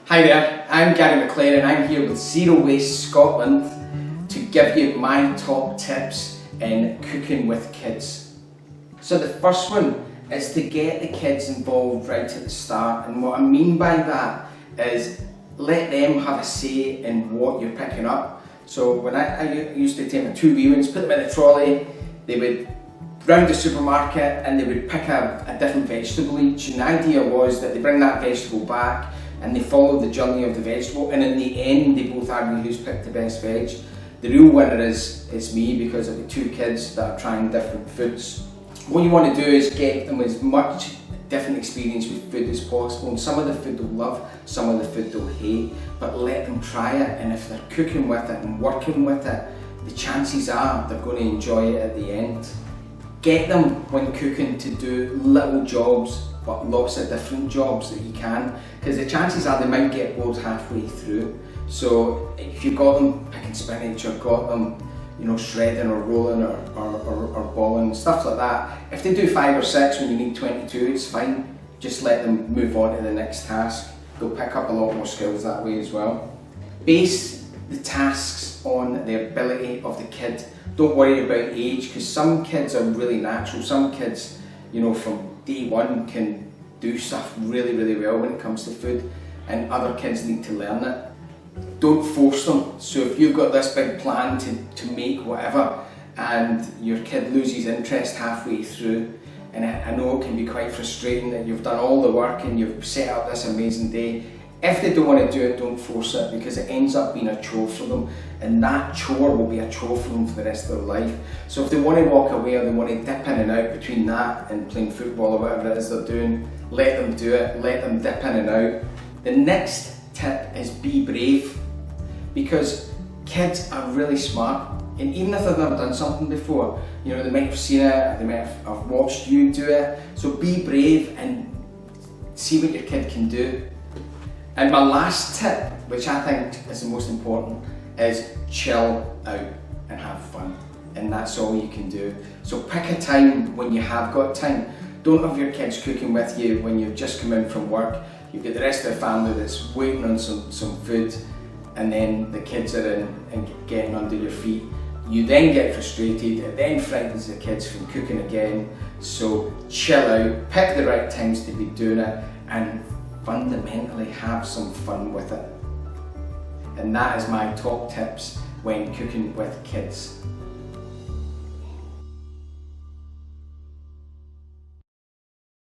Hi there, I'm Gary McLean and I'm here with Zero Waste Scotland to give you my top tips in cooking with kids. So the first one is to get the kids involved right at the start, and what I mean by that is let them have a say in what you're picking up. So when I used to take my two wee ones, put them in the trolley, they would round the supermarket and they would pick a different vegetable each, and the idea was that they bring that vegetable back and they follow the journey of the vegetable, and in the end they both argue who's picked the best veg. The real winner is me, because I've got two kids that are trying different foods. What you want to do is get them as much different experience with food as possible, and some of the food they'll love, some of the food they'll hate, but let them try it, and if they're cooking with it and working with it, the chances are they're going to enjoy it at the end. Get them, when cooking, to do little jobs, but lots of different jobs that you can, because the chances are they might get bored halfway through. So if you've got them picking spinach, or got them, shredding or rolling or balling, stuff like that, if they do 5 or 6 when you need 22, it's fine. Just let them move on to the next task. They'll pick up a lot more skills that way as well. Base the tasks on the ability of the kid. Don't worry about age, because some kids are really natural. Some kids, from day one can do stuff really, really well when it comes to food, and other kids need to learn it. Don't force them. So if you've got this big plan to make whatever, and your kid loses interest halfway through, and I know it can be quite frustrating that you've done all the work and you've set up this amazing day. If they don't want to do it, don't force it, because it ends up being a chore for them, and that chore will be a chore for them for the rest of their life. So if they want to walk away, or they want to dip in and out between that and playing football or whatever it is they're doing, let them do it, let them dip in and out. The next tip is be brave, because kids are really smart, and even if they've never done something before, they might have seen it, they might have watched you do it. So be brave and see what your kid can do. And my last tip, which I think is the most important, is chill out and have fun. And that's all you can do. So pick a time when you have got time. Don't have your kids cooking with you when you've just come in from work. You've got the rest of the family that's waiting on some food, and then the kids are in and getting under your feet. You then get frustrated, it then frightens the kids from cooking again. So chill out, pick the right times to be doing it, and fundamentally have some fun with it. And that is my top tips when cooking with kids.